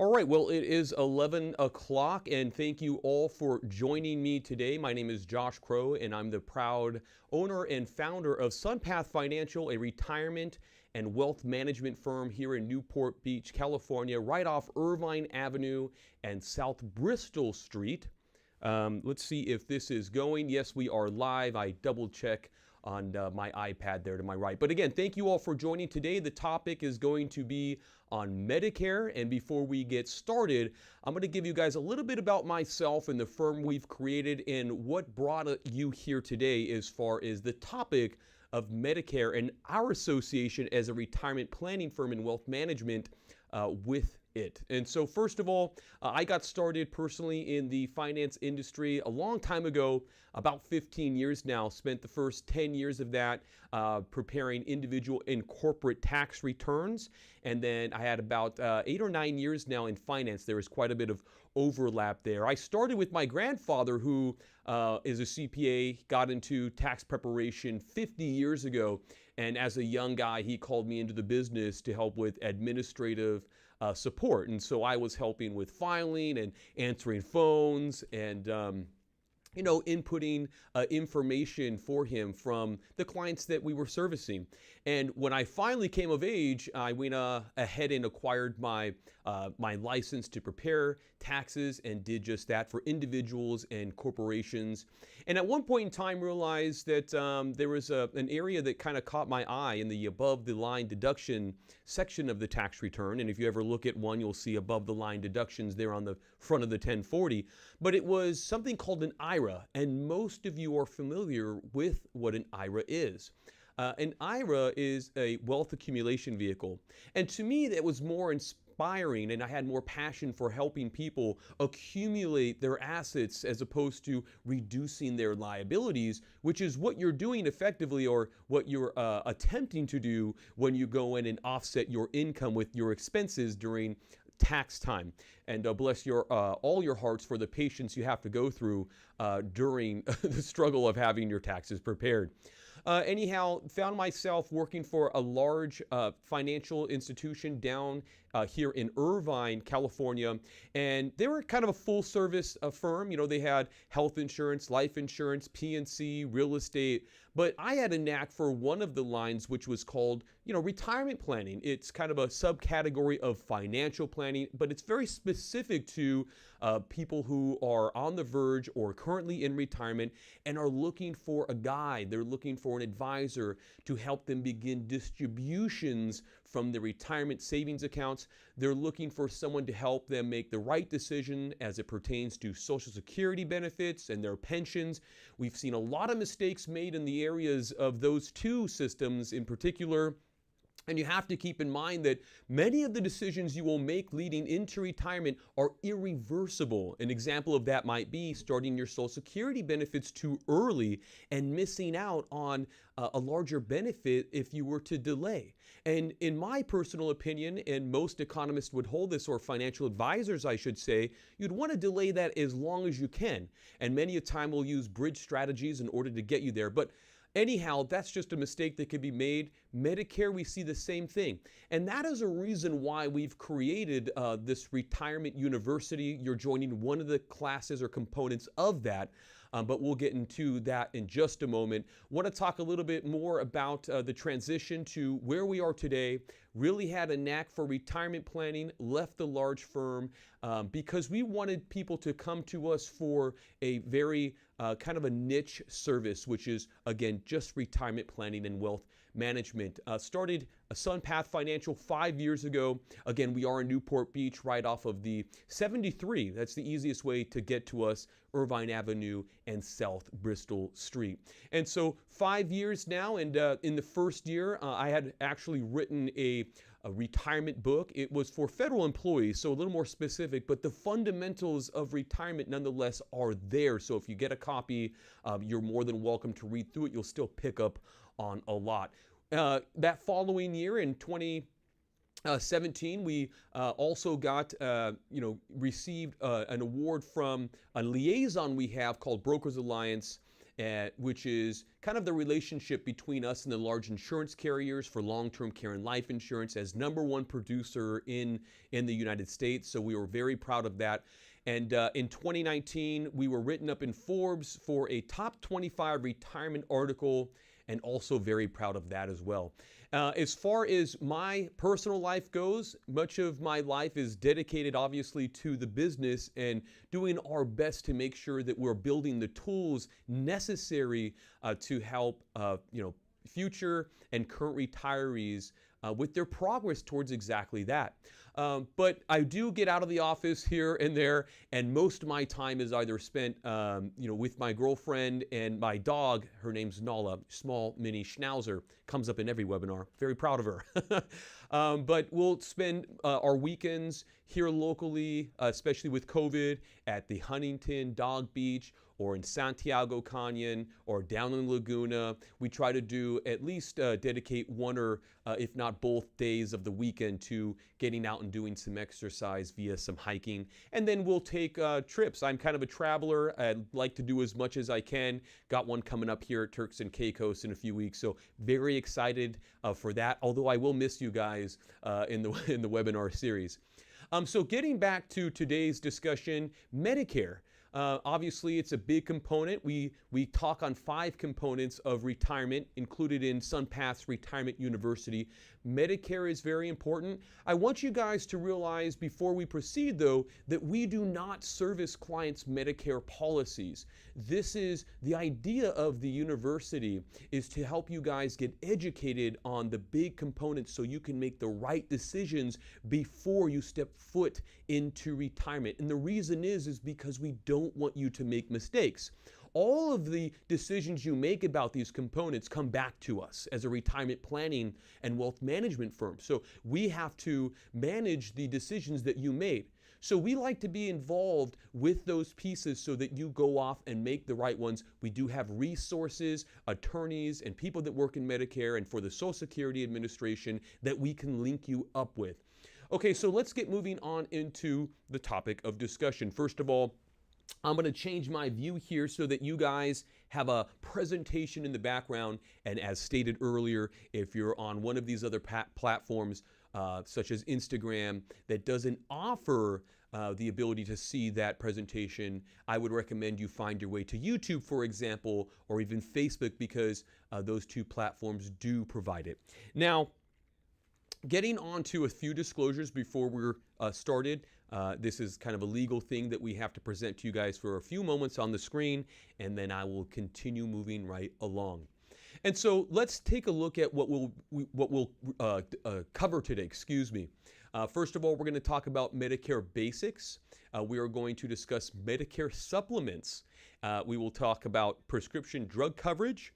All right, well, it is 11 o'clock, and thank you all for joining me today. My name is Josh Crow, and I'm the proud owner and founder of SunPath Financial, a retirement and wealth management firm here in Newport Beach, California, right off Irvine Avenue and South Bristol Street. Let's see if this is going. Yes, we are live. I double check on my iPad there to my right. But again, thank you all for joining today. The topic is going to be on Medicare. And before we get started, I'm going to give you guys a little bit about myself and the firm we've created and what brought you here today as far as the topic of Medicare and our association as a retirement planning firm and wealth management with it. And so first of all, I got started personally in the finance industry a long time ago, about 15 years now. Spent the first 10 years of that preparing individual and corporate tax returns. And then I had about 8 or 9 years now in finance. There is quite a bit of overlap there. I started with my grandfather, who is a CPA, got into tax preparation 50 years ago. And as a young guy, he called me into the business to help with administrative support. And so I was helping with filing and answering phones and inputting information for him from the clients that we were servicing. And when I finally came of age, I went ahead and acquired my license to prepare taxes and did just that for individuals and corporations. And at one point in time realized that there was an area that kind of caught my eye in the above the line deduction section of the tax return. And if you ever look at one, you'll see above the line deductions there on the front of the 1040. But it was something called an IRA, and most of you are familiar with what an IRA is. An IRA is a wealth accumulation vehicle. And to me, that was more inspiring, and I had more passion for helping people accumulate their assets as opposed to reducing their liabilities, which is what you're doing effectively, or what you're attempting to do when you go in and offset your income with your expenses during tax time. And bless all your hearts for the patience you have to go through during the struggle of having your taxes prepared. Anyhow, found myself working for a large financial institution down here in Irvine, California, and they were kind of a full-service firm. You know, they had health insurance, life insurance, P&C, real estate, but I had a knack for one of the lines, which was called, retirement planning. It's kind of a subcategory of financial planning, but it's very specific to people who are on the verge or currently in retirement and are looking for a guide. They're looking for an advisor to help them begin distributions from the retirement savings accounts. They're looking for someone to help them make the right decision as it pertains to Social Security benefits and their pensions. We've seen a lot of mistakes made in the areas of those two systems in particular. And you have to keep in mind that many of the decisions you will make leading into retirement are irreversible. An example of that might be starting your Social Security benefits too early and missing out on a larger benefit if you were to delay. And in my personal opinion, and most economists would hold this, or financial advisors, I should say, you'd want to delay that as long as you can. And many a time we'll use bridge strategies in order to get you there. But anyhow, that's just a mistake that could be made. Medicare, we see the same thing. And that is a reason why we've created this retirement university. You're joining one of the classes or components of that, but we'll get into that in just a moment. Want to talk a little bit more about the transition to where we are today. Really had a knack for retirement planning, left the large firm because we wanted people to come to us for a very kind of a niche service, which is, again, just retirement planning and wealth management. Started SunPath Financial 5 years ago. Again, we are in Newport Beach, right off of the 73. That's the easiest way to get to us, Irvine Avenue and South Bristol Street. And so 5 years now, and in the first year, I had actually written a retirement book. It was for federal employees, so a little more specific, but the fundamentals of retirement nonetheless are there. So if you get a copy, you're more than welcome to read through it. You'll still pick up on a lot. That following year in 2017, we also got, received an award from a liaison we have called Brokers Alliance. which is kind of the relationship between us and the large insurance carriers for long-term care and life insurance as #1 producer in the United States. So we were very proud of that. And in 2019, we were written up in Forbes for a top 25 retirement article, and also very proud of that as well. As far as my personal life goes, much of my life is dedicated obviously to the business and doing our best to make sure that we're building the tools necessary to help future and current retirees with their progress towards exactly that. But I do get out of the office here and there, and most of my time is either spent, with my girlfriend and my dog. Her name's Nala, small mini schnauzer, comes up in every webinar. Very proud of her. But we'll spend our weekends here locally, especially with COVID, at the Huntington Dog Beach, or in Santiago Canyon, or down in Laguna. We try to do at least dedicate one or if not both days of the weekend to getting out and doing some exercise via some hiking. And then we'll take trips. I'm kind of a traveler. I'd like to do as much as I can. Got one coming up here at Turks and Caicos in a few weeks. So very excited for that, although I will miss you guys in the webinar series. So getting back to today's discussion, Medicare. Obviously, it's a big component. We talk on 5 components of retirement included in SunPath's Retirement University. Medicare is very important. I want you guys to realize before we proceed, though, that we do not service clients' Medicare policies. This is the idea of the university, is to help you guys get educated on the big components so you can make the right decisions before you step foot into retirement. And the reason is because we don't want you to make mistakes. All of the decisions you make about these components come back to us as a retirement planning and wealth management firm. So we have to manage the decisions that you made. So we like to be involved with those pieces so that you go off and make the right ones. We do have resources, attorneys, and people that work in Medicare and for the Social Security Administration that we can link you up with. Okay, so let's get moving on into the topic of discussion. First of all, I'm going to change my view here so that you guys have a presentation in the background. And as stated earlier, if you're on one of these other platforms, such as Instagram, that doesn't offer the ability to see that presentation, I would recommend you find your way to YouTube, for example, or even Facebook, because those 2 platforms do provide it. Now, getting on to a few disclosures before we're started. This is kind of a legal thing that we have to present to you guys for a few moments on the screen, and then I will continue moving right along. And so let's take a look at what we'll cover today. First of all, we're going to talk about Medicare basics. We are going to discuss Medicare supplements. We will talk about prescription drug coverage.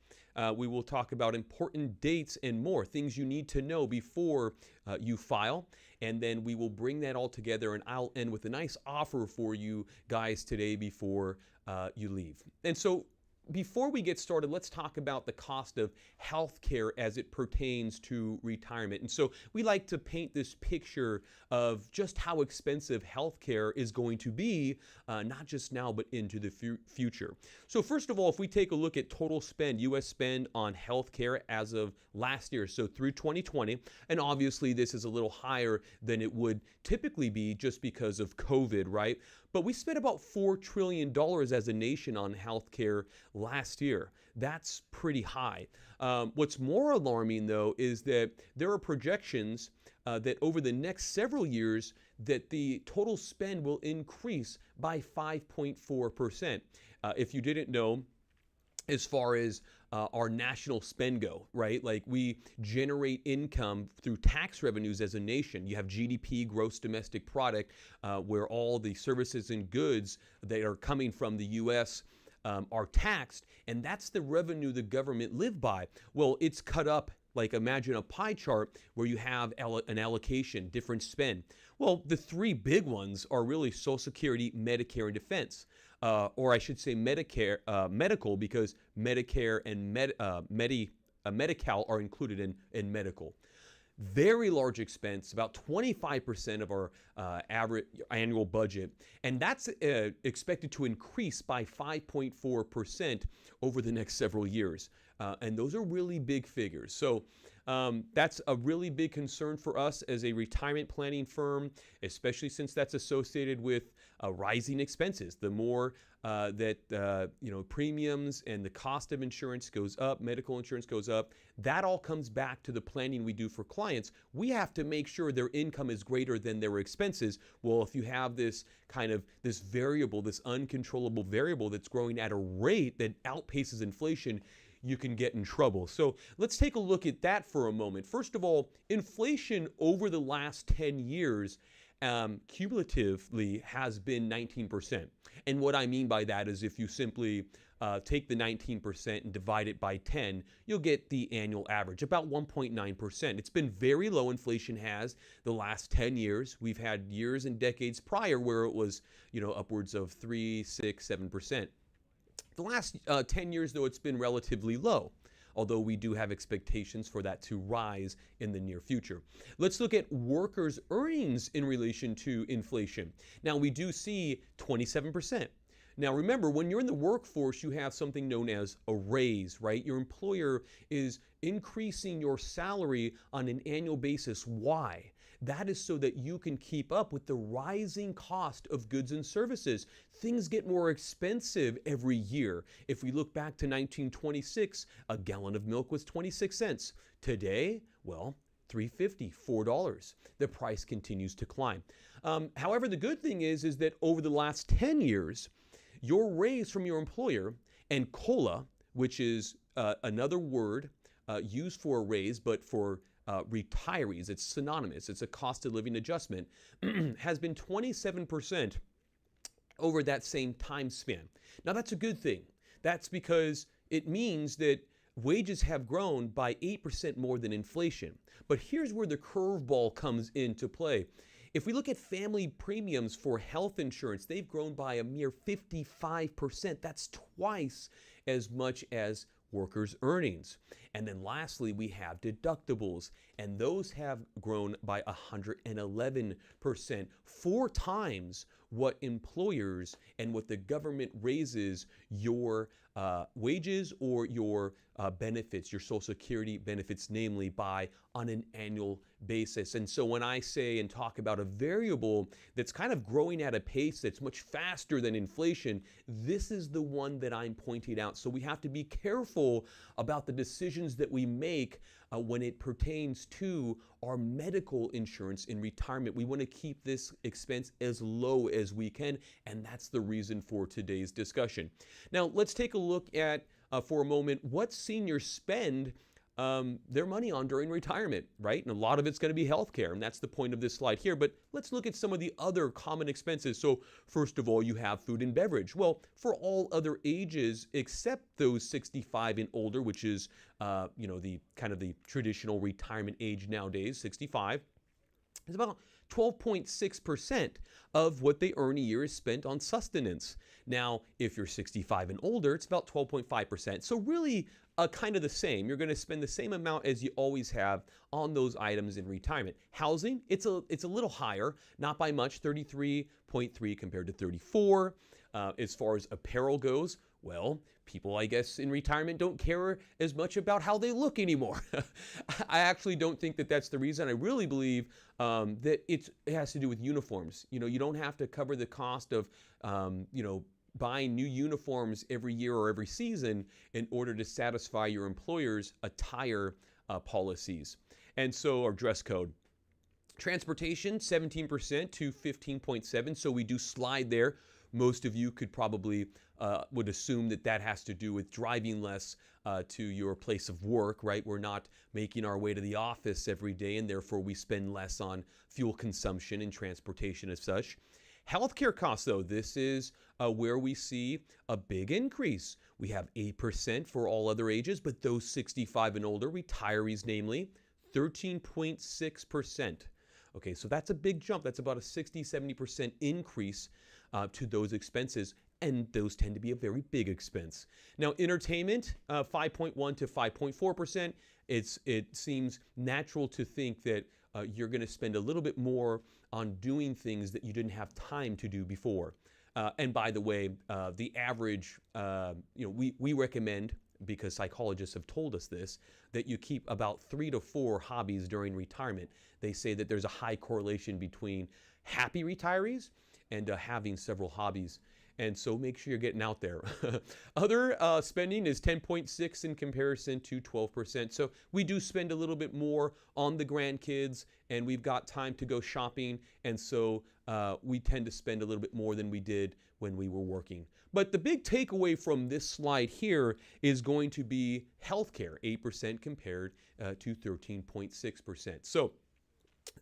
We will talk about important dates and more, things you need to know before you file. And then we will bring that all together, and I'll end with a nice offer for you guys today before you leave. And so before we get started, let's talk about the cost of health care as it pertains to retirement. And so we like to paint this picture of just how expensive health care is going to be, not just now, but into the future. So first of all, if we take a look at total spend, U.S. spend on health care as of last year, so through 2020, and obviously this is a little higher than it would typically be just because of COVID, right? But we spent about $4 trillion as a nation on healthcare last year. That's pretty high. What's more alarming, though, is that there are projections that over the next several years that the total spend will increase by 5.4%. If you didn't know, as far as our national spend go, right? Like we generate income through tax revenues as a nation. You have GDP, gross domestic product, where all the services and goods that are coming from the U.S. Are taxed, and that's the revenue the government live by. Well, it's cut up, like imagine a pie chart where you have an allocation, different spend. Well, the 3 big ones are really Social Security, Medicare, and Defense. Or I should say Medicare, medical, because Medicare and Medi-Cal are included in medical. very large expense, about 25% of our average annual budget, and that's expected to increase by 5.4% over the next several years. And those are really big figures. So that's a really big concern for us as a retirement planning firm, especially since that's associated with rising expenses. The more that premiums and the cost of insurance goes up, medical insurance goes up, that all comes back to the planning we do for clients. We have to make sure their income is greater than their expenses. Well, if you have this variable, this uncontrollable variable that's growing at a rate that outpaces inflation, you can get in trouble. So let's take a look at that for a moment. First of all, inflation over the last 10 years cumulatively has been 19%. And what I mean by that is if you simply take the 19% and divide it by 10, you'll get the annual average, about 1.9%. It's been very low, inflation has, the last 10 years. We've had years and decades prior where it was, upwards of 3, 6, 7%. The last 10 years, though, it's been relatively low, although we do have expectations for that to rise in the near future. Let's look at workers' earnings in relation to inflation. Now, we do see 27%. Now, remember, when you're in the workforce, you have something known as a raise, right? Your employer is increasing your salary on an annual basis. Why? That is so that you can keep up with the rising cost of goods and services. Things get more expensive every year. If we look back to 1926, a gallon of milk was 26 cents. Today, well, $3.50, $4. The price continues to climb. However, the good thing is that over the last 10 years, your raise from your employer and COLA, which is another word used for a raise, but for retirees, it's synonymous, it's a cost of living adjustment, has been 27% over that same time span. Now that's a good thing. That's because it means that wages have grown by 8% more than inflation. But here's where the curveball comes into play. If we look at family premiums for health insurance, they've grown by a mere 55%. That's twice as much as workers' earnings. And then lastly, we have deductibles, and those have grown by 111%, 4 times what employers and what the government raises your wages or your benefits, your Social Security benefits, namely by on an annual basis. And so when I say and talk about a variable that's kind of growing at a pace that's much faster than inflation, this is the one that I'm pointing out. So we have to be careful about the decisions that we make when it pertains to our medical insurance in retirement. We want to keep this expense as low as we can, and that's the reason for today's discussion. Now, let's take a look at, for a moment, what seniors spend their money on during retirement, right? And a lot of it's going to be healthcare, and that's the point of this slide here. But let's look at some of the other common expenses. So first of all, you have food and beverage. Well, for all other ages except those 65 and older, which is the kind of the traditional retirement age nowadays, 65, is about 12.6% of what they earn a year is spent on sustenance. Now, if you're 65 and older, it's about 12.5%. So really kind of the same. You're going to spend the same amount as you always have on those items in retirement. Housing, it's a little higher, not by much, 33.3 compared to 34. As far as apparel goes, well, people, I guess, in retirement don't care as much about how they look anymore. I actually don't think that that's the reason. I really believe that it has to do with uniforms. You don't have to cover the cost of, buying new uniforms every year or every season in order to satisfy your employer's attire policies. And so our dress code. Transportation, 17% to 15.7%. So we do slide there. Most of you could probably would assume that that has to do with driving less to your place of work, right? We're not making our way to the office every day, and therefore we spend less on fuel consumption and transportation as such. Healthcare costs, though, this is where we see a big increase. We have 8% for all other ages, but those 65 and older, retirees namely, 13.6%. Okay, so that's a big jump. That's about a 60-70% increase to those expenses. and those tend to be a very big expense. Now, entertainment, 5.1 to 5.4%. It seems natural to think that you're going to spend a little bit more on doing things that you didn't have time to do before. And by the way, the average, we recommend, because psychologists have told us this, that you keep about 3 to 4 hobbies during retirement. They say that there's a high correlation between happy retirees and having several hobbies. And so make sure you're getting out there. Other spending is 10.6 in comparison to 12%. So we do spend a little bit more on the grandkids, and we've got time to go shopping. And so we tend to spend a little bit more than we did when we were working. But the big takeaway from this slide here is going to be healthcare, 8% compared to 13.6%. So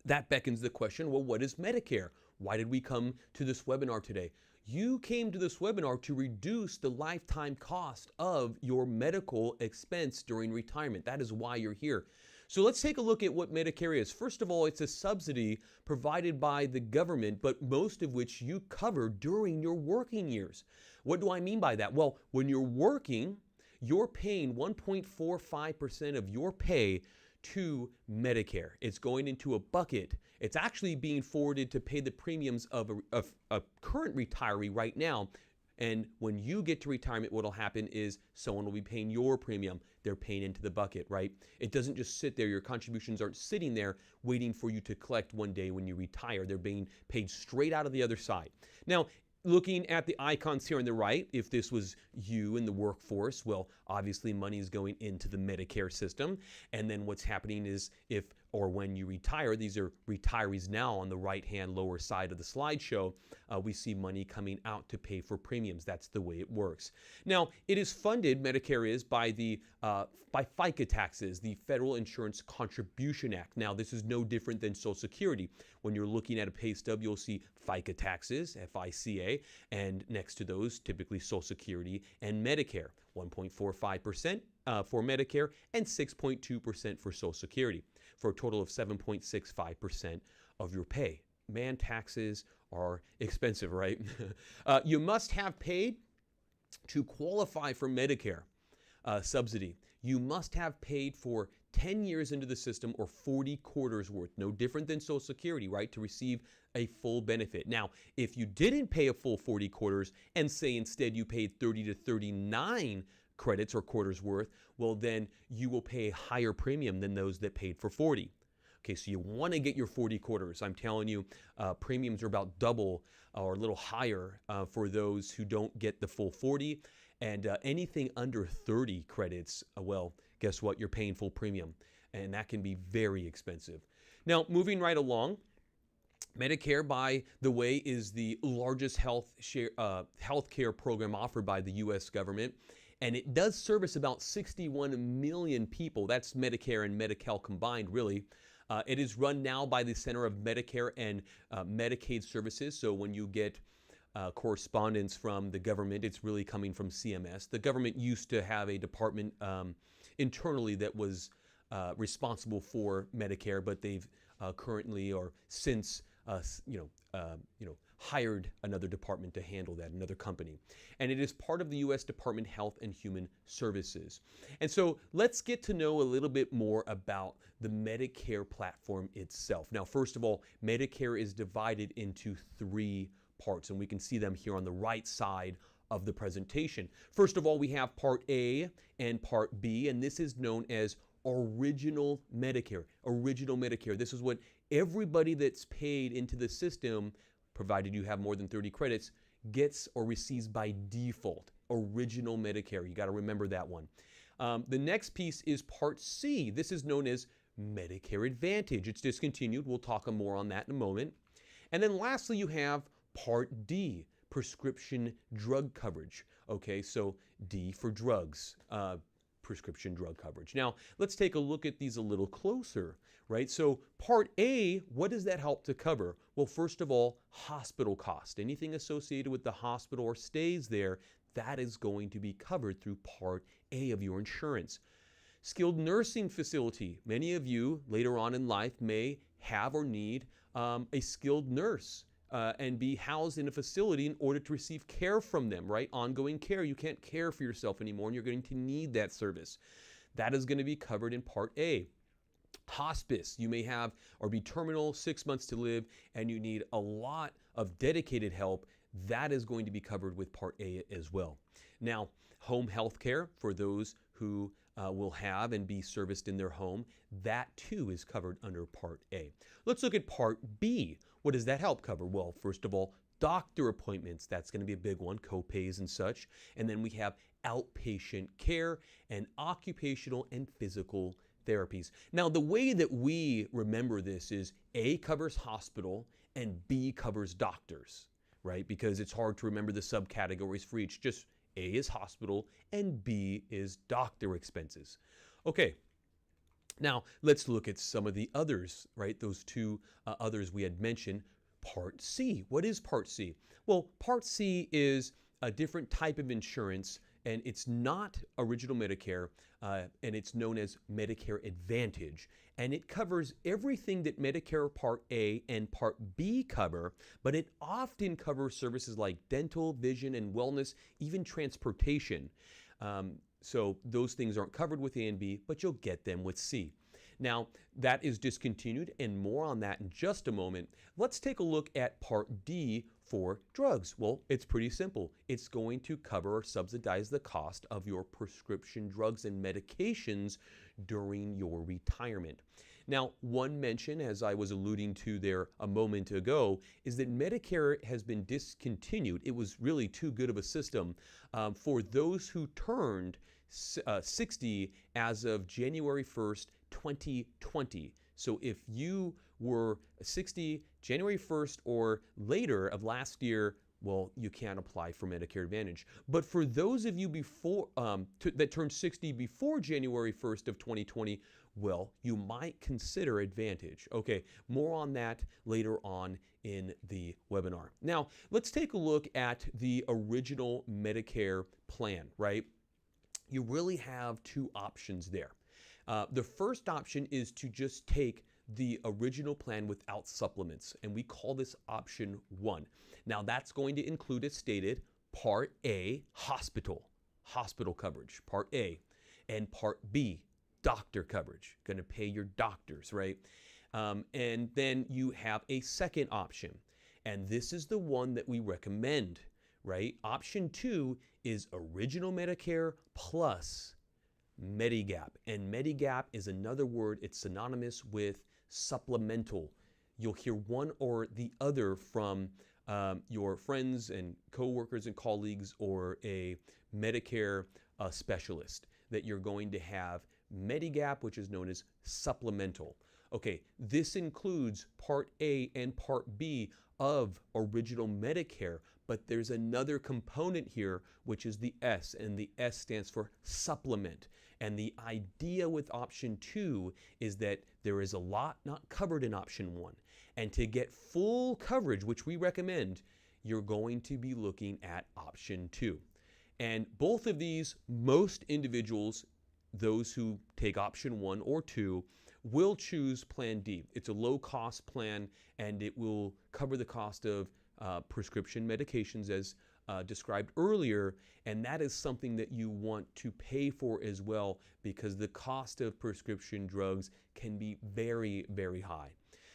that beckons the question, well, what is Medicare? Why did we come to this webinar today? You came to this webinar to reduce the lifetime cost of your medical expense during retirement. That is why you're here. So let's take a look at what Medicare is. First of all, it's a subsidy provided by the government, but most of which you cover during your working years. What do I mean by that? Well, when you're working, you're paying 1.45% of your pay to Medicare. It's going into a bucket. It's actually being forwarded to pay the premiums of a current retiree right now. And when you get to retirement, what will happen is someone will be paying your premium. They're paying into the bucket, right? It doesn't just sit there. Your contributions aren't sitting there waiting for you to collect one day when you retire. They're being paid straight out of the other side. Now, looking at the icons here on the right, if this was you in the workforce, well, obviously money is going into the Medicare system. And then what's happening is if or when you retire, these are retirees now on the right-hand lower side of the slideshow, we see money coming out to pay for premiums. That's the way it works. Now, it is funded, Medicare is, by FICA taxes, the Federal Insurance Contribution Act. Now, this is no different than Social Security. When you're looking at a pay stub, you'll see FICA taxes, FICA, and next to those, typically Social Security and Medicare, 1.45% for Medicare and 6.2% for Social Security, for a total of 7.65% of your pay. Man, taxes are expensive, right? You must have paid to qualify for Medicare subsidy. You must have paid for 10 years into the system or 40 quarters worth, no different than Social Security, right, to receive a full benefit. Now, if you didn't pay a full 40 quarters and say instead you paid 30 to 39 credits or quarters worth, well, then you will pay a higher premium than those that paid for 40. Okay, so you want to get your 40 quarters. I'm telling you, premiums are about double or a little higher for those who don't get the full 40. And anything under 30 credits, well, guess what? You're paying full premium. And that can be very expensive. Now, moving right along, Medicare, by the way, is the largest healthcare program offered by the U.S. government. And it does service about 61 million people. That's Medicare and Medi-Cal combined, really. It is run now by the Center of Medicare and Medicaid Services. So when you get correspondence from the government, it's really coming from CMS. The government used to have a department internally that was responsible for Medicare, but they've currently or since hired another department to handle that, another company. And it is part of the U.S. Department of Health and Human Services. And so let's get to know a little bit more about the Medicare platform itself. Now, first of all, Medicare is divided into 3 parts, and we can see them here on the right side of the presentation. First of all, we have Part A and Part B, and this is known as Original Medicare. Original Medicare. This is what everybody that's paid into the system, provided you have more than 30 credits, gets or receives by default. Original Medicare. You got to remember that one. The next piece is Part C. This is known as Medicare Advantage. It's discontinued. We'll talk more on that in a moment. And then lastly, you have Part D, prescription drug coverage. Okay, so D for drugs, prescription drug coverage. Now, let's take a look at these a little closer, right? So Part A, what does that help to cover? Well, first of all, hospital cost. Anything associated with the hospital or stays there, that is going to be covered through Part A of your insurance. Skilled nursing facility. Many of you later on in life may have or need a skilled nurse and be housed in a facility in order to receive care from them, right? Ongoing care. You can't care for yourself anymore, and you're going to need that service. That is going to be covered in Part A. Hospice, you may have or be terminal, 6 months to live, and you need a lot of dedicated help. That is going to be covered with Part A as well. Now, home health care for those who will have and be serviced in their home, that too is covered under Part A. Let's look at Part B. What does that help cover? Well, first of all, doctor appointments. That's going to be a big one, copays and such. And then we have outpatient care and occupational and physical therapies. Now, the way that we remember this is A covers hospital and B covers doctors, right? Because it's hard to remember the subcategories for each. Just A is hospital and B is doctor expenses. Okay, now let's look at some of the others, right? Those two others we had mentioned. Part C. What is Part C? Well, Part C is a different type of insurance, and it's not original Medicare, and it's known as Medicare Advantage. And it covers everything that Medicare Part A and Part B cover, but it often covers services like dental, vision, and wellness, even transportation. So those things aren't covered with A and B, but you'll get them with C. Now, that is discontinued, and more on that in just a moment. Let's take a look at Part D for drugs. Well, it's pretty simple. It's going to cover or subsidize the cost of your prescription drugs and medications during your retirement. Now, one mention, as I was alluding to there a moment ago, is that Medicare has been discontinued. It was really too good of a system for those who turned 60 as of January 1st, 2020. So if you were 60 January 1st or later of last year, well, you can't apply for Medicare Advantage. But for those of you before that turned 60 before January 1st of 2020, well, you might consider Advantage. Okay, more on that later on in the webinar. Now, let's take a look at the original Medicare plan, right? You really have two options there. The first option is to just take the original plan without supplements, and we call this option 1. Now, that's going to include, as stated, Part A, hospital coverage, Part A, and Part B, doctor coverage, going to pay your doctors, right? And then you have a second option, and this is the one that we recommend, right? Option 2 is original Medicare plus Medigap, and Medigap is another word. It's synonymous with supplemental. You'll hear one or the other from your friends and coworkers and colleagues or a Medicare specialist that you're going to have Medigap, which is known as supplemental. Okay, this includes Part A and Part B of original Medicare, but there's another component here, which is the S, and the S stands for supplement. And the idea with option 2 is that there is a lot not covered in option 1. And to get full coverage, which we recommend, you're going to be looking at option 2. And both of these, most individuals, those who take option 1 or 2, will choose Plan D. It's a low-cost plan, and it will cover the cost of prescription medications as described earlier, and that is something that you want to pay for as well, because the cost of prescription drugs can be very, very high.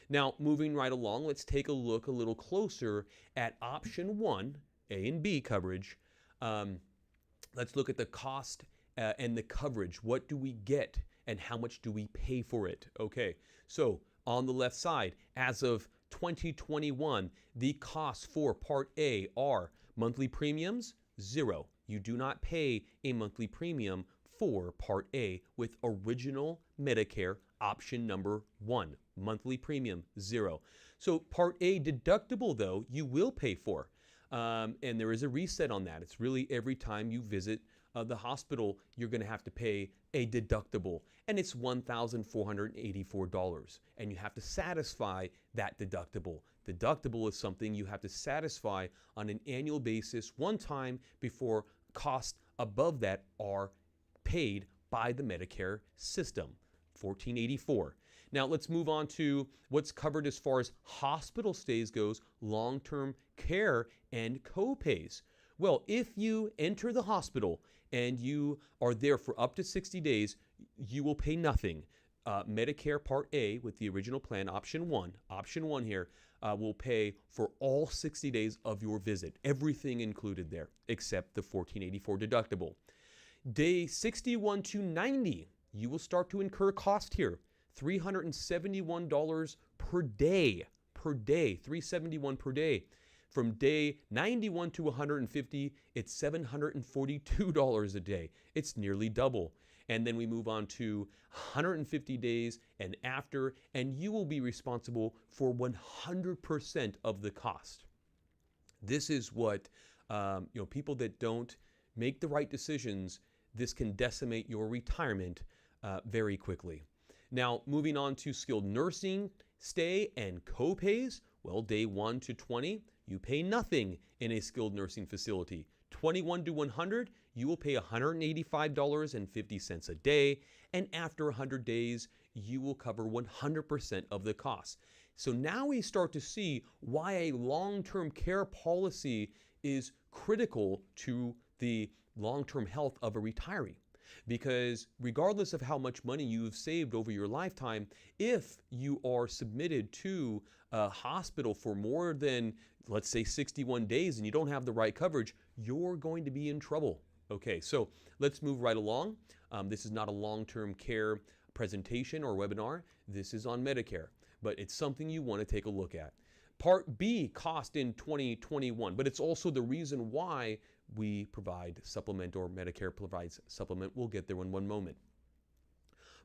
Now, moving right along, let's take a look a little closer at option 1, A and B coverage. Let's look at the cost and the coverage. What do we get and how much do we pay for it? Okay, so on the left side, as of 2021, the costs for Part A are monthly premiums, 0. You do not pay a monthly premium for Part A with original Medicare option number 1. Monthly premium, 0. So Part A deductible, though, you will pay for. And there is a reset on that. It's really every time you visit the hospital, you're going to have to pay a deductible, and it's $1,484, and you have to satisfy that deductible. Deductible is something you have to satisfy on an annual basis one time before costs above that are paid by the Medicare system, $1,484. Now let's move on to what's covered as far as hospital stays goes, long-term care, and copays. Well, if you enter the hospital and you are there for up to 60 days, you will pay nothing. Medicare Part A with the original plan, option one here, will pay for all 60 days of your visit. Everything included there, except the $1,484 deductible. Day 61 to 90, you will start to incur cost here. $371 per day, $371 per day. From day 91 to 150, it's $742 a day. It's nearly double. And then we move on to 150 days and after, and you will be responsible for 100% of the cost. This is what, people that don't make the right decisions, this can decimate your retirement very quickly. Now, moving on to skilled nursing stay and copays. Well, day 1 to 20, you pay nothing in a skilled nursing facility. 21 to 100, you will pay $185.50 a day, and after 100 days, you will cover 100% of the costs. So now we start to see why a long-term care policy is critical to the long-term health of a retiree. Because regardless of how much money you've saved over your lifetime, if you are submitted to a hospital for more than, let's say, 61 days and you don't have the right coverage, you're going to be in trouble. Okay, so let's move right along. This is not a long-term care presentation or webinar. This is on Medicare, but it's something you want to take a look at. Part B cost in 2021, but it's also the reason why we provide supplement, or Medicare provides supplement. We'll get there in one moment.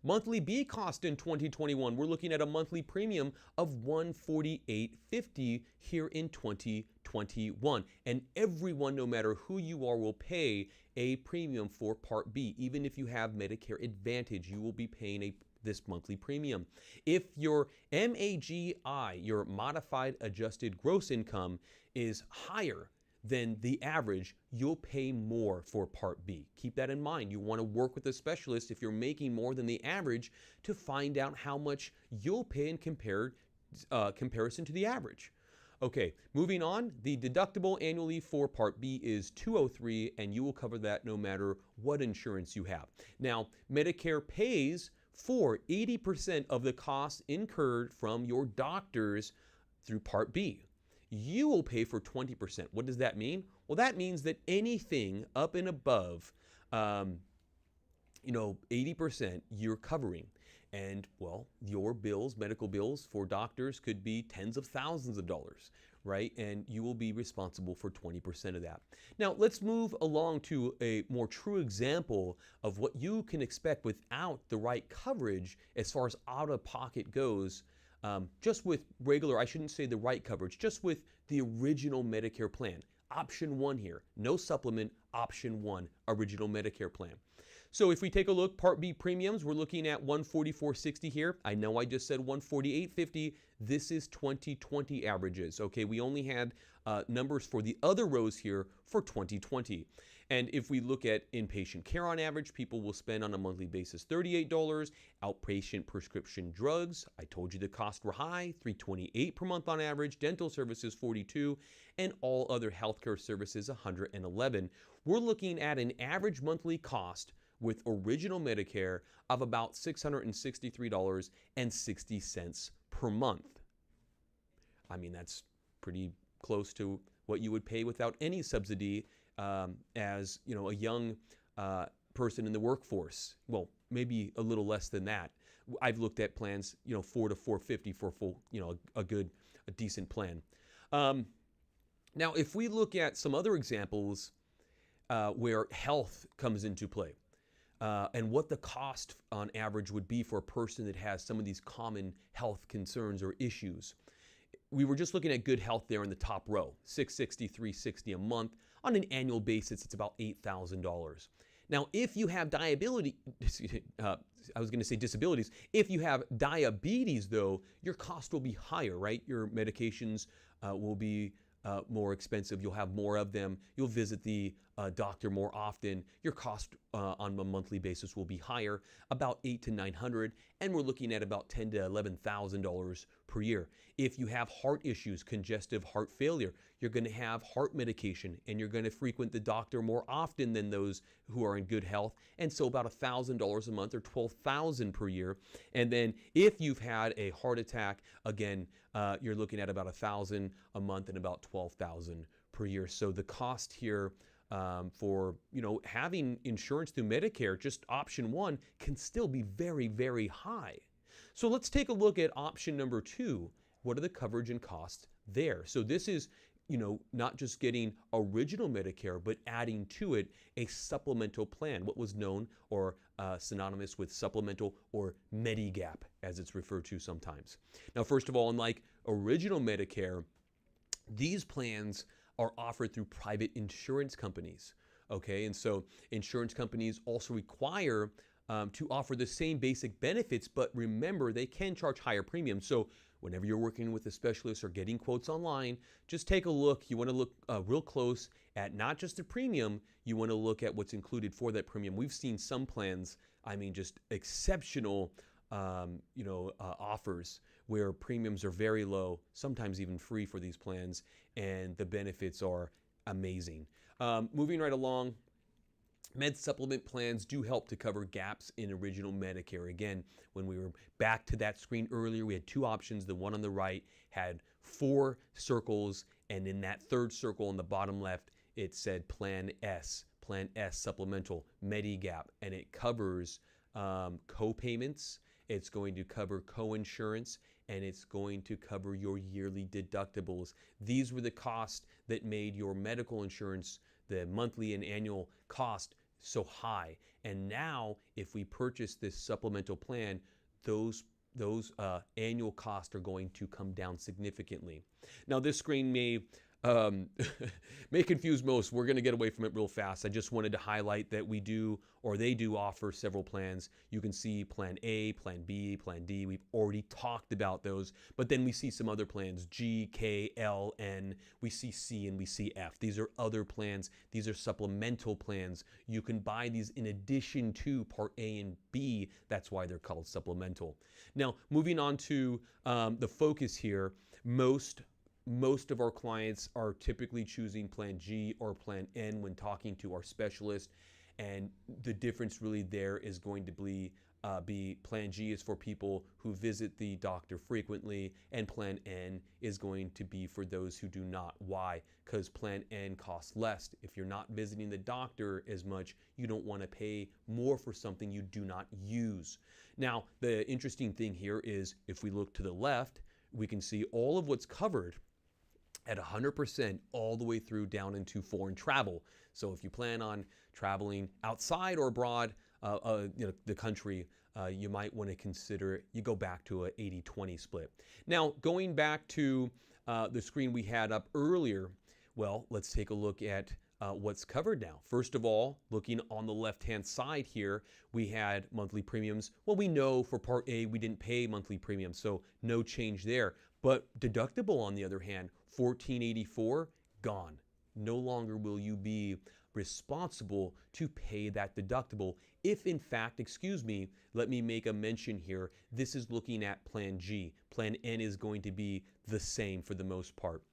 Monthly B cost in 2021, we're looking at a monthly premium of $148.50 here in 2021. And everyone, no matter who you are, will pay a premium for Part B. Even if you have Medicare Advantage, you will be paying this monthly premium. If your MAGI, your modified adjusted gross income, is higher than the average, you'll pay more for Part B. Keep that in mind. You want to work with a specialist if you're making more than the average to find out how much you'll pay in comparison to the average. Okay, moving on, the deductible annually for Part B is $203, and you will cover that no matter what insurance you have. Now, Medicare pays for 80% of the costs incurred from your doctors through Part B. You will pay for 20%. What does that mean? Well, that means that anything up and above, 80% you're covering. And, well, your bills, medical bills for doctors could be tens of thousands of dollars, right? And you will be responsible for 20% of that. Now, let's move along to a more true example of what you can expect without the right coverage as far as out-of-pocket goes. Just with regular, I shouldn't say the right coverage, just with the original Medicare plan. Option 1 here, no supplement, option 1, original Medicare plan. So if we take a look, Part B premiums, we're looking at $144.60 here. I know I just said $148.50. This is 2020 averages. Okay, we only had numbers for the other rows here for 2020. And if we look at inpatient care on average, people will spend on a monthly basis $38. Outpatient prescription drugs, I told you the costs were high, $328 per month on average. Dental services, $42, and all other healthcare services, $111. We're looking at an average monthly cost with original Medicare of about $663.60 per month. I mean, that's pretty close to what you would pay without any subsidy as a young person in the workforce. Well, maybe a little less than that. I've looked at plans, $400 to $450 for full, a decent plan. Now, if we look at some other examples where health comes into play, and what the cost on average would be for a person that has some of these common health concerns or issues. We were just looking at good health there in the top row, $660, $360 a month. On an annual basis, it's about $8,000. Now, if you have disabilities, if you have diabetes, though, your cost will be higher, right? Your medications will be more expensive. You'll have more of them. You'll visit the doctor more often. Your cost on a monthly basis will be higher, about $800 to $900, and we're looking at about $10,000 to $11,000 per year. If you have heart issues, congestive heart failure, you're going to have heart medication, and you're going to frequent the doctor more often than those who are in good health, and so about $1,000 a month or $12,000 per year. And then if you've had a heart attack, again, you're looking at about $1,000 a month and about $12,000 per year. So the cost here for having insurance through Medicare, just option one, can still be very, very high. So let's take a look at option number two. What are the coverage and costs there? So this is not just getting original Medicare, but adding to it a supplemental plan, what was known or synonymous with supplemental or Medigap, as it's referred to sometimes. Now, first of all, unlike original Medicare, these plans are offered through private insurance companies, okay? And so insurance companies also require to offer the same basic benefits, but remember, they can charge higher premiums. So whenever you're working with a specialist or getting quotes online, just take a look. You want to look real close at not just the premium, you want to look at what's included for that premium. We've seen some plans, just exceptional offers where premiums are very low, sometimes even free for these plans, and the benefits are amazing. Moving right along, med supplement plans do help to cover gaps in original Medicare. Again, when we were back to that screen earlier, we had two options. The one on the right had 4 circles, and in that third circle on the bottom left, it said Plan S Supplemental, Medigap, and it covers co-payments, it's going to cover co-insurance, and it's going to cover your yearly deductibles. These were the costs that made your medical insurance, the monthly and annual cost, so high. And now, if we purchase this supplemental plan, those annual costs are going to come down significantly. Now, this screen may confuse most. We're going to get away from it real fast. I just wanted to highlight that they do offer several plans. You can see Plan A, Plan B, Plan D. We've already talked about those. But then we see some other plans, G, K, L, N. We see C and we see F. These are other plans. These are supplemental plans. You can buy these in addition to Part A and B. That's why they're called supplemental. Now, moving on to the focus here, most of our clients are typically choosing Plan G or Plan N when talking to our specialist, and the difference really there is going to be Plan G is for people who visit the doctor frequently, and Plan N is going to be for those who do not. Why? Because Plan N costs less. If you're not visiting the doctor as much, you don't want to pay more for something you do not use. Now, the interesting thing here is if we look to the left, we can see all of what's covered at 100% all the way through down into foreign travel. So if you plan on traveling outside or abroad the country, you might want to consider you go back to an 80-20 split. Now, going back to the screen we had up earlier, well, let's take a look at what's covered now. First of all, looking on the left-hand side here, we had monthly premiums. Well, we know for Part A, we didn't pay monthly premiums, so no change there. But deductible, on the other hand, $1,484, gone. No longer will you be responsible to pay that deductible. If in fact, let me make a mention here. This is looking at Plan G. Plan N is going to be the same for the most part.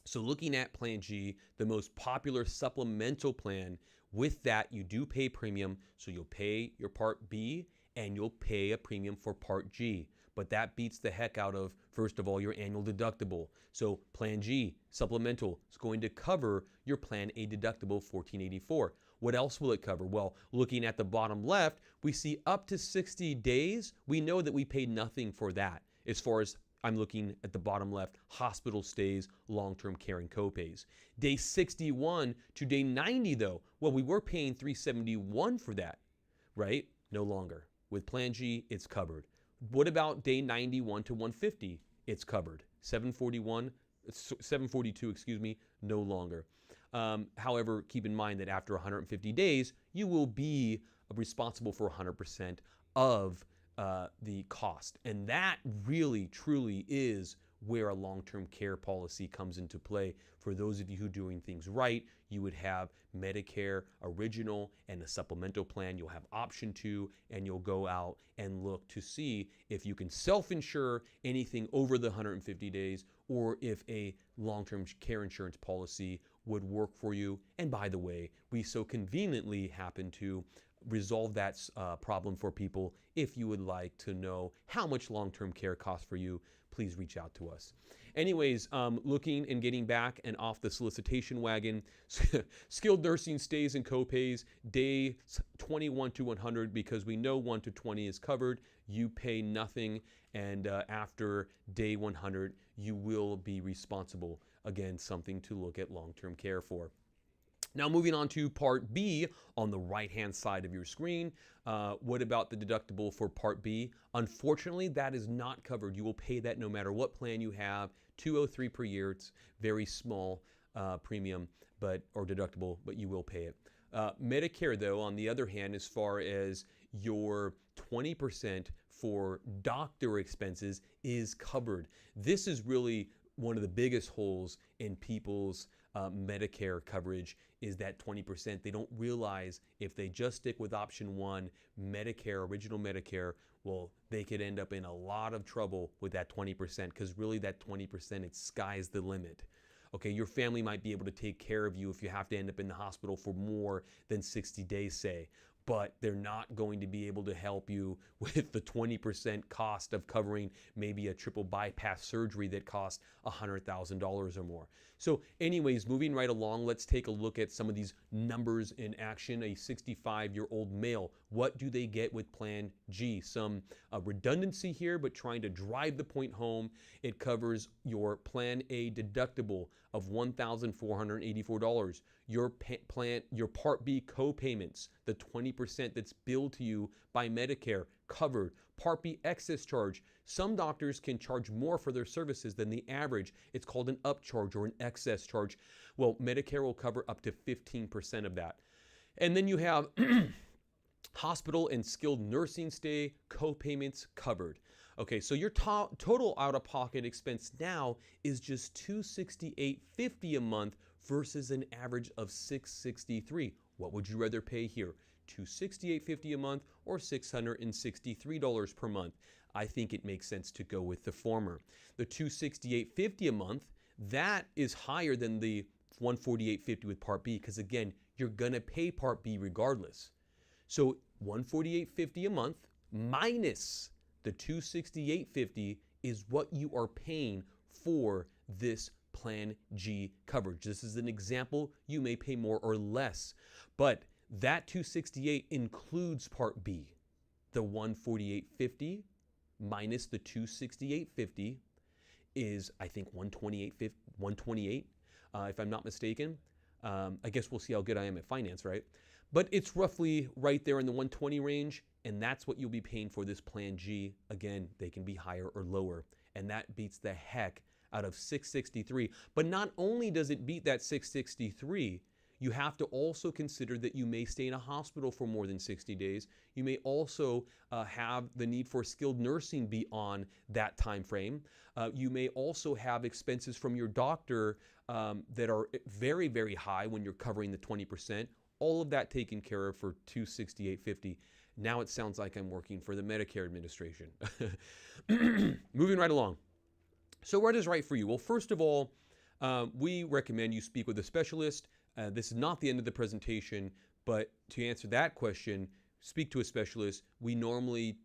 So looking at Plan G, the most popular supplemental plan, with that you do pay premium. So you'll pay your Part B and you'll pay a premium for Part G. But that beats the heck out of, first of all, your annual deductible. So Plan G, supplemental, is going to cover your Plan A deductible, $1,484. What else will it cover? Well, looking at the bottom left, we see up to 60 days. We know that we paid nothing for that. As far as I'm looking at the bottom left, hospital stays, long-term care, and copays. Day 61 to day 90, though, well, we were paying $371 for that, right? No longer. With Plan G, it's covered. What about day 91 to 150? It's covered. 742, no longer. However, keep in mind that after 150 days, you will be responsible for 100% of the cost. And that really, truly is where a long-term care policy comes into play. For those of you who are doing things right, you would have Medicare Original and a supplemental plan. You'll have option 2, and you'll go out and look to see if you can self-insure anything over the 150 days or if a long-term care insurance policy would work for you. And by the way, we so conveniently happen to resolve that problem for people. If you would like to know how much long-term care costs for you, please reach out to us. Anyways, looking and getting back and off the solicitation wagon, skilled nursing stays and copays, day 21 to 100, because we know 1 to 20 is covered. You pay nothing, and after day 100, you will be responsible. Again, something to look at long-term care for. Now moving on to Part B on the right-hand side of your screen. What about the deductible for Part B? Unfortunately, that is not covered. You will pay that no matter what plan you have, $203 per year. It's very small premium or deductible, but you will pay it. Medicare, though, on the other hand, as far as your 20% for doctor expenses is covered. This is really one of the biggest holes in people's Medicare coverage is that 20%. They don't realize if they just stick with option 1, Medicare, original Medicare, well, they could end up in a lot of trouble with that 20%, because really that 20%, it's sky's the limit. Okay, your family might be able to take care of you if you have to end up in the hospital for more than 60 days, say, but they're not going to be able to help you with the 20% cost of covering maybe a triple bypass surgery that costs $100,000 or more. So anyways, moving right along, let's take a look at some of these numbers in action. A 65-year-old male, what do they get with Plan G? Some redundancy here, but trying to drive the point home. It covers your Plan A deductible of $1,484. Your Part B co-payments, the 20% that's billed to you by Medicare, covered. Part B excess charge. Some doctors can charge more for their services than the average. It's called an upcharge or an excess charge. Well, Medicare will cover up to 15% of that. And then you have hospital and skilled nursing stay co-payments covered. Okay, so your total out-of-pocket expense now is just $268.50 a month versus an average of $663. What would you rather pay here? $268.50 a month or $663 per month? I think it makes sense to go with the former. The $268.50 a month, that is higher than the $148.50 with Part B, because again, you're gonna pay Part B regardless. So $148.50 a month minus the $268.50 is what you are paying for this Plan G coverage. This is an example. You may pay more or less, but that $268 includes Part B. The $148.50 minus the $268.50 is, I think, $128, if I'm not mistaken. I guess we'll see how good I am at finance, right? But it's roughly right there in the 120 range, and that's what you'll be paying for this Plan G. Again, they can be higher or lower, and that beats the heck out of $663. But not only does it beat that $663, you have to also consider that you may stay in a hospital for more than 60 days. You may also have the need for skilled nursing beyond that time frame. You may also have expenses from your doctor that are very, very high when you're covering the 20%. All of that taken care of for $268.50. Now it sounds like I'm working for the Medicare administration. Moving right along. So what is right for you? Well, first of all, we recommend you speak with a specialist. This is not the end of the presentation, but to answer that question, speak to a specialist. We normally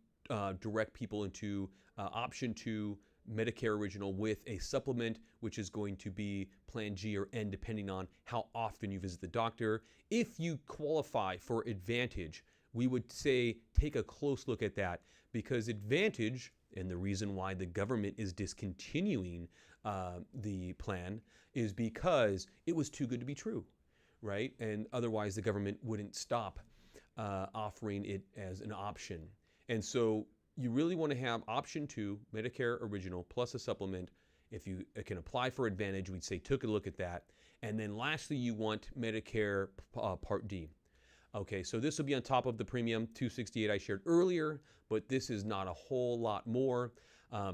direct people into option 2, Medicare Original with a supplement, which is going to be Plan G or N, depending on how often you visit the doctor. If you qualify for Advantage, we would say take a close look at that, because Advantage, and the reason why the government is discontinuing the plan, is because it was too good to be true, right? And otherwise the government wouldn't stop offering it as an option. And so you really want to have option 2, Medicare Original plus a supplement. If you can apply for Advantage, we'd say take a look at that. And then lastly, you want Medicare Part D. Okay, so this will be on top of the premium $268 I shared earlier, but this is not a whole lot more.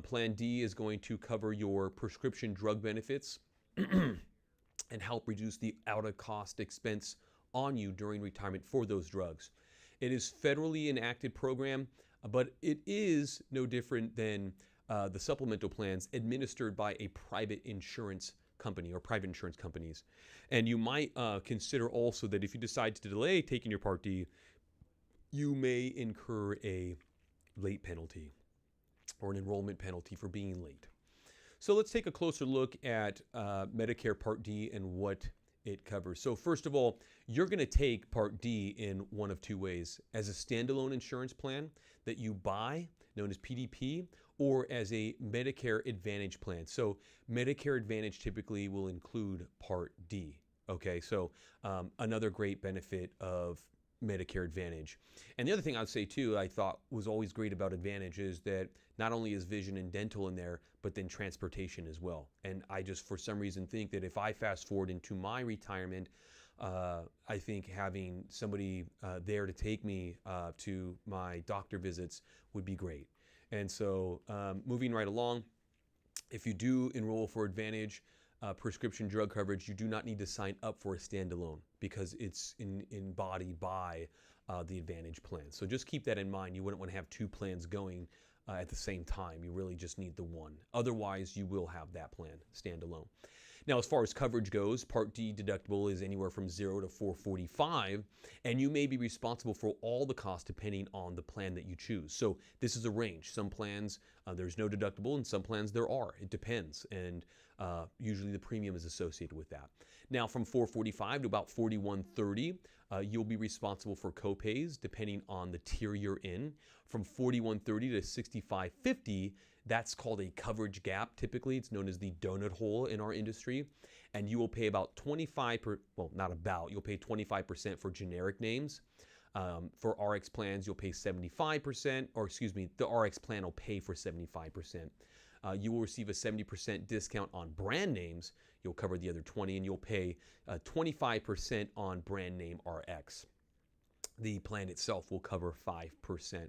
Plan D is going to cover your prescription drug benefits and help reduce the out-of-cost expense on you during retirement for those drugs. It is federally enacted program, but it is no different than the supplemental plans administered by a private insurance company or private insurance companies. And you might consider also that if you decide to delay taking your Part D, you may incur a late penalty or an enrollment penalty for being late. So let's take a closer look at Medicare Part D and what it covers. So first of all, you're going to take Part D in one of two ways: as a standalone insurance plan that you buy, known as PDP, or as a Medicare Advantage plan. So Medicare Advantage typically will include Part D. Okay, so another great benefit of Medicare Advantage. And the other thing I'd say too, I thought was always great about Advantage is that not only is vision and dental in there, but then transportation as well. And I just, for some reason, think that if I fast forward into my retirement, I think having somebody there to take me to my doctor visits would be great. And so moving right along, if you do enroll for Advantage prescription drug coverage, you do not need to sign up for a standalone because it's embodied by the Advantage plan. So just keep that in mind. You wouldn't want to have two plans going at the same time. You really just need the one. Otherwise, you will have that plan standalone. Now, as far as coverage goes, Part D deductible is anywhere from $0 to $445, and you may be responsible for all the costs depending on the plan that you choose. So this is a range. Some plans, there's no deductible, and some plans there are. It depends, and usually the premium is associated with that. Now, from $445 to about $4130, you'll be responsible for copays depending on the tier you're in. From $4130 to $6550, that's called a coverage gap. Typically, it's known as the donut hole in our industry. And you will pay about 25%, well, not about, you'll pay 25% for generic names. For RX plans, you'll pay 75%, or excuse me, the RX plan will pay for 75%. You will receive a 70% discount on brand names. You'll cover the other 20%, and you'll pay 25% on brand name RX. The plan itself will cover 5%.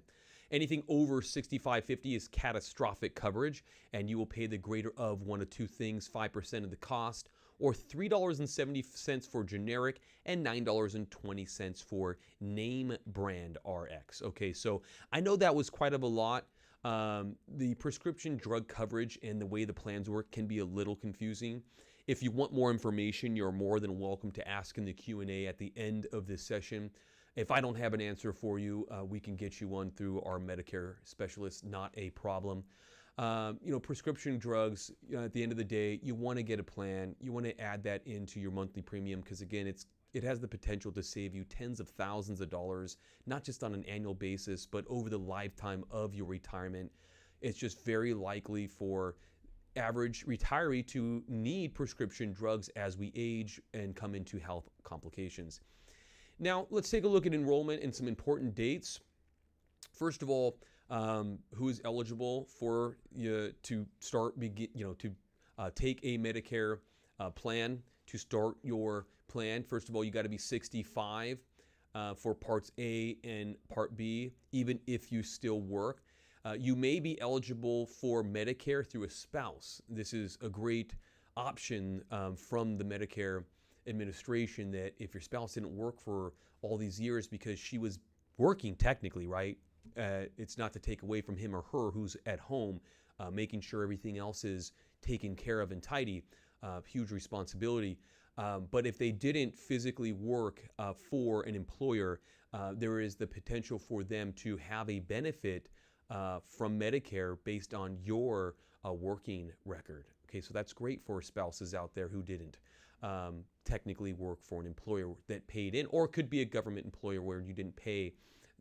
Anything over $65.50 is catastrophic coverage, and you will pay the greater of one of two things: 5% of the cost, or $3.70 for generic and $9.20 for name brand RX. Okay, so I know that was quite a lot. The prescription drug coverage and the way the plans work can be a little confusing. If you want more information, you're more than welcome to ask in the Q&A at the end of this session. If I don't have an answer for you, we can get you one through our Medicare specialist, not a problem. Prescription drugs, at the end of the day, you want to get a plan. You want to add that into your monthly premium because, again, it has the potential to save you tens of thousands of dollars, not just on an annual basis, but over the lifetime of your retirement. It's just very likely for average retiree to need prescription drugs as we age and come into health complications. Now, let's take a look at enrollment and some important dates. First of all, who is eligible for to start take a Medicare plan to start your plan? First of all, you got to be 65 for Parts A and Part B, even if you still work. You may be eligible for Medicare through a spouse. This is a great option from the Medicare administration, that if your spouse didn't work for all these years because she was working technically, right? It's not to take away from him or her who's at home, making sure everything else is taken care of and tidy. Huge responsibility. But if they didn't physically work for an employer, there is the potential for them to have a benefit from Medicare based on your working record. Okay, so that's great for spouses out there who didn't technically work for an employer that paid in, or could be a government employer where you didn't pay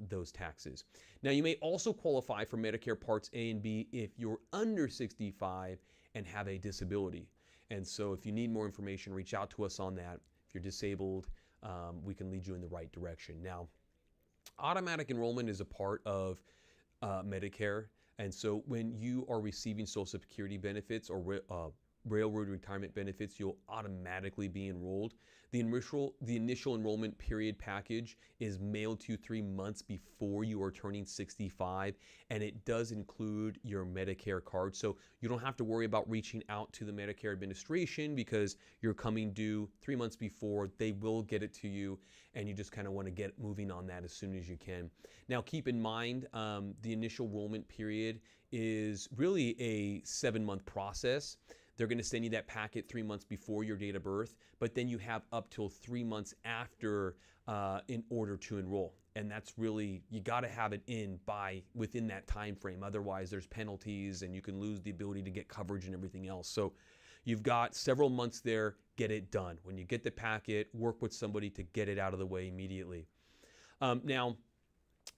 those taxes. Now, you may also qualify for Medicare Parts A and B if you're under 65 and have a disability. And so if you need more information, reach out to us on that. If you're disabled, we can lead you in the right direction. Now, automatic enrollment is a part of Medicare. And so when you are receiving Social Security benefits or railroad retirement benefits, you'll automatically be enrolled. The initial enrollment period package is mailed to you 3 months before you are turning 65, and it does include your Medicare card. So you don't have to worry about reaching out to the Medicare administration because you're coming due 3 months before. They will get it to you, and you just kind of want to get moving on that as soon as you can. Now, keep in mind, the initial enrollment period is really a 7-month process. They're going to send you that packet 3 months before your date of birth, but then you have up till 3 months after in order to enroll. And that's really, you got to have it in within that time frame. Otherwise, there's penalties and you can lose the ability to get coverage and everything else. So you've got several months there. Get it done. When you get the packet, work with somebody to get it out of the way immediately. Now,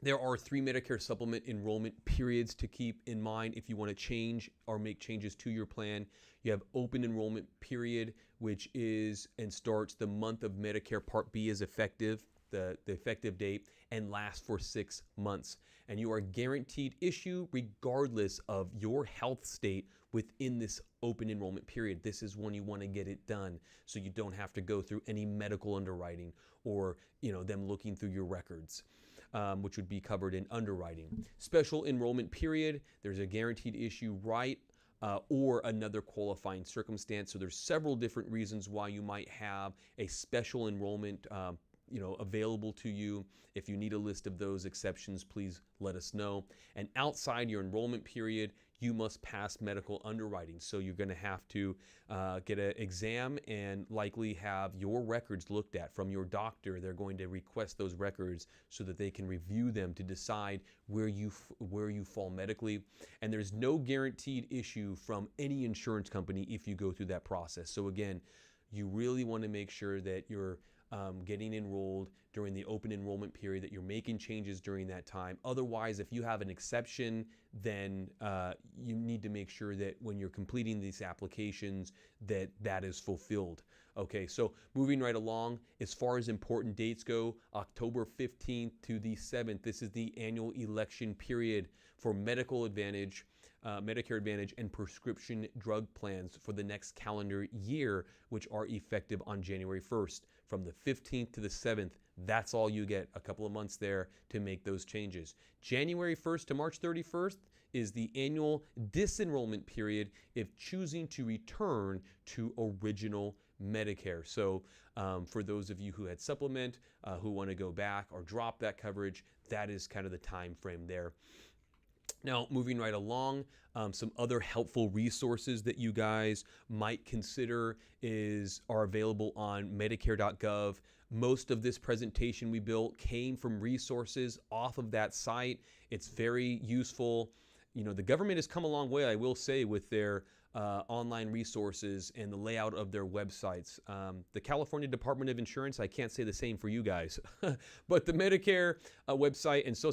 there are 3 Medicare supplement enrollment periods to keep in mind if you want to change or make changes to your plan. You have open enrollment period, which is and starts the month of Medicare Part B is effective, the effective date, and lasts for 6 months. And you are guaranteed issue regardless of your health state within this open enrollment period. This is when you want to get it done so you don't have to go through any medical underwriting or them looking through your records. Which would be covered in underwriting. Special enrollment period, there's a guaranteed issue right or another qualifying circumstance. So there's several different reasons why you might have a special enrollment available to you. If you need a list of those exceptions, please let us know. And outside your enrollment period, you must pass medical underwriting. So you're going to have to get an exam and likely have your records looked at from your doctor. They're going to request those records so that they can review them to decide where you fall medically. And there's no guaranteed issue from any insurance company if you go through that process. So again, you really want to make sure that you're getting enrolled during the open enrollment period, that you're making changes during that time. Otherwise, if you have an exception, then you need to make sure that when you're completing these applications that is fulfilled. Okay, so moving right along, as far as important dates go, October 15th to the 7th, this is the annual election period for Medicare Advantage and prescription drug plans for the next calendar year, which are effective on January 1st. From the 15th to the 7th, that's all you get, a couple of months there to make those changes. January 1st to March 31st is the annual disenrollment period if choosing to return to original Medicare. So for those of you who had supplement, who want to go back or drop that coverage, that is kind of the time frame there. Now, moving right along, some other helpful resources that you guys might consider are available on Medicare.gov. Most of this presentation we built came from resources off of that site. It's very useful. The government has come a long way, I will say, with their online resources and the layout of their websites. The California Department of Insurance, I can't say the same for you guys, but the Medicare website and Social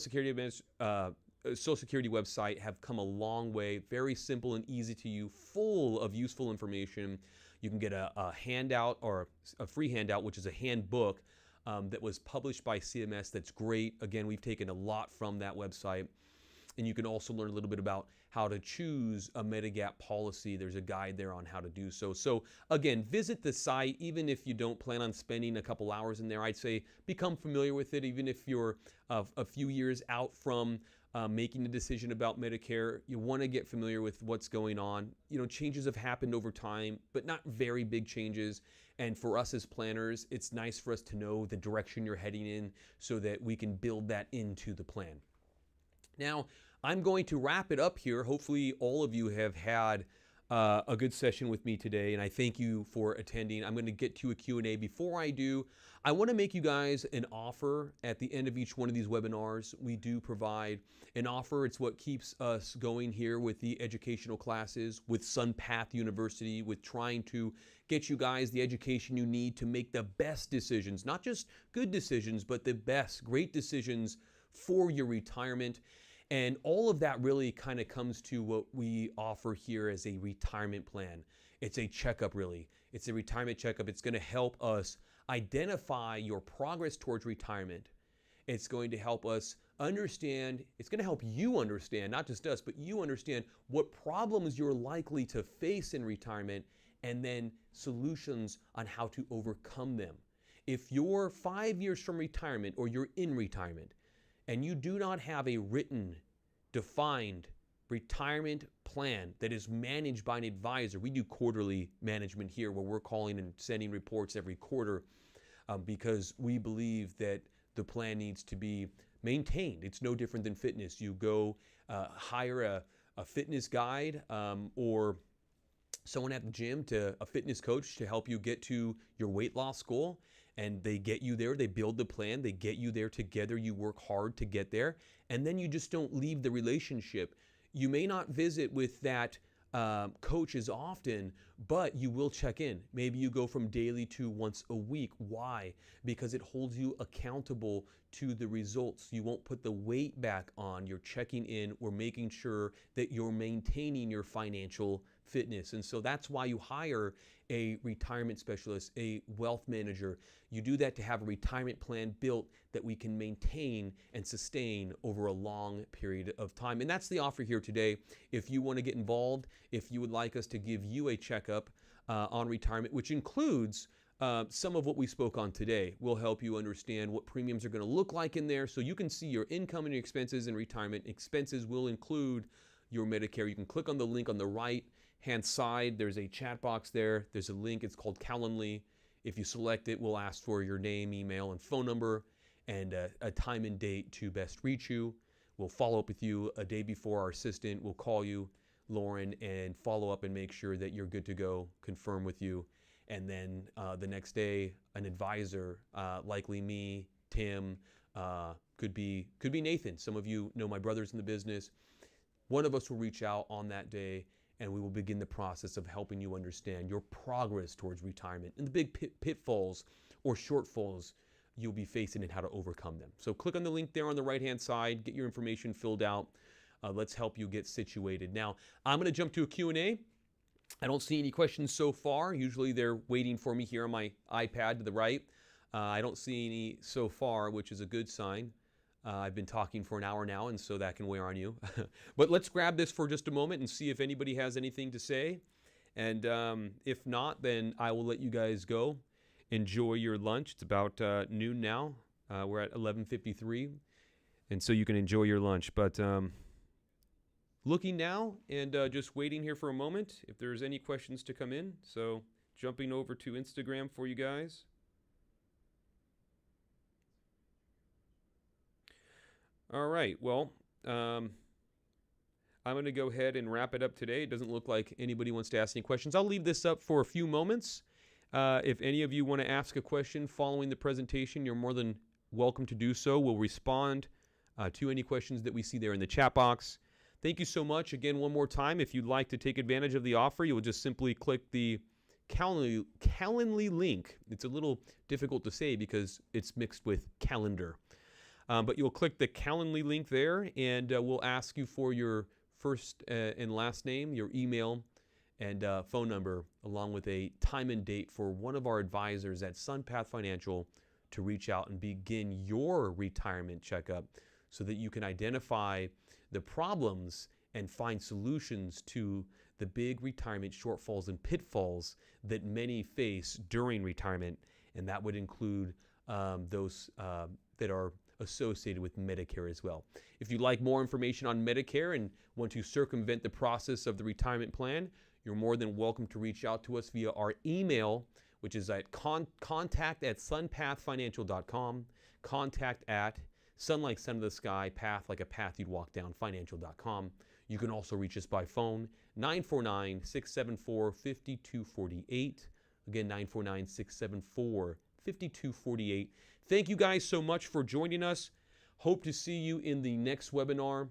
Security website have come a long way. Very simple and easy to use, full of useful information. You can get a handout or a free handout, which is a handbook that was published by CMS. That's great. Again, we've taken a lot from that website. And you can also learn a little bit about how to choose a Medigap policy. There's a guide there on how to do so. So again, visit the site. Even if you don't plan on spending a couple hours in there, I'd say become familiar with it. Even if you're a few years out from making a decision about Medicare, you want to get familiar with what's going on. Changes have happened over time, but not very big changes. And for us as planners, it's nice for us to know the direction you're heading in so that we can build that into the plan. Now, I'm going to wrap it up here. Hopefully all of you have had a good session with me today, and I thank you for attending. I'm going to get to a Q&A. Before I do, I want to make you guys an offer at the end of each one of these webinars. We do provide an offer. It's what keeps us going here with the educational classes, with SunPath University, with trying to get you guys the education you need to make the best decisions, not just good decisions, but the best, great decisions for your retirement. And all of that really kind of comes to what we offer here as a retirement plan. It's a checkup, really. It's a retirement checkup. It's going to help us identify your progress towards retirement. It's going to help us understand, it's going to help you understand, not just us, but you understand what problems you're likely to face in retirement and then solutions on how to overcome them. If you're 5 years from retirement or you're in retirement and you do not have a written, defined retirement plan that is managed by an advisor, we do quarterly management here where we're calling and sending reports every quarter because we believe that the plan needs to be maintained. It's no different than fitness. You go hire a fitness guide or someone at the gym, to a fitness coach to help you get to your weight loss goal, and they get you there, they build the plan, they get you there together, you work hard to get there, and then you just don't leave the relationship. You may not visit with that coach as often, but you will check in. Maybe you go from daily to once a week. Why? Because it holds you accountable to the results. You won't put the weight back on. You're checking in. We're making sure that you're maintaining your financial fitness. And so that's why you hire a retirement specialist, a wealth manager. You do that to have a retirement plan built that we can maintain and sustain over a long period of time. And that's the offer here today. If you want to get involved, if you would like us to give you a checkup on retirement, which includes some of what we spoke on today, will help you understand what premiums are going to look like in there so you can see your income and your expenses in retirement. Expenses will include your Medicare. You can click on the link on the right-hand side. There's a chat box there. There's a link. It's called Calendly. If you select it, we'll ask for your name, email, and phone number and a time and date to best reach you. We'll follow up with you a day before. Our assistant will call you, Lauren, and follow up and make sure that you're good to go, confirm with you. And then the next day, an advisor, likely me, Tim, could be Nathan. Some of you know my brothers in the business. One of us will reach out on that day, and we will begin the process of helping you understand your progress towards retirement and the big pitfalls or shortfalls you'll be facing and how to overcome them. So click on the link there on the right-hand side, get your information filled out. Let's help you get situated. Now, I'm going to jump to a Q&A. I don't see any questions so far. Usually they're waiting for me here on my iPad to the right. I don't see any so far, which is a good sign. I've been talking for an hour now, and so that can wear on you. But let's grab this for just a moment and see if anybody has anything to say. And if not, then I will let you guys go. Enjoy your lunch. It's about noon now. We're at 11:53, and so you can enjoy your lunch. But looking now and just waiting here for a moment if there's any questions to come in. So jumping over to Instagram for you guys. All right, well, I'm going to go ahead and wrap it up today. It doesn't look like anybody wants to ask any questions. I'll leave this up for a few moments. If any of you want to ask a question following the presentation, you're more than welcome to do so. We'll respond to any questions that we see there in the chat box. Thank you so much. Again, one more time, if you'd like to take advantage of the offer, you will just simply click the Calendly link. It's a little difficult to say because it's mixed with calendar. But you'll click the Calendly link there, and we'll ask you for your first and last name, your email, and phone number, along with a time and date for one of our advisors at SunPath Financial to reach out and begin your retirement checkup so that you can identify the problems and find solutions to the big retirement shortfalls and pitfalls that many face during retirement. And that would include those that are associated with Medicare as well. If you'd like more information on Medicare and want to circumvent the process of the retirement plan, you're more than welcome to reach out to us via our email, which is at contact@sunpathfinancial.com, contact@sun like sun of the sky, path like a path you'd walk down, financial.com. You can also reach us by phone, 949-674-5248. Again, 949-674-5248. Thank you guys so much for joining us. Hope to see you in the next webinar.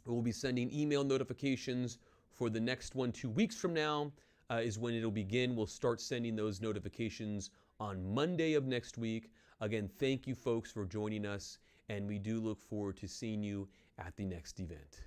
We'll be sending email notifications for the next one 2 weeks from now is when it'll begin. We'll start sending those notifications on Monday of next week. Again, thank you folks for joining us, and we do look forward to seeing you at the next event.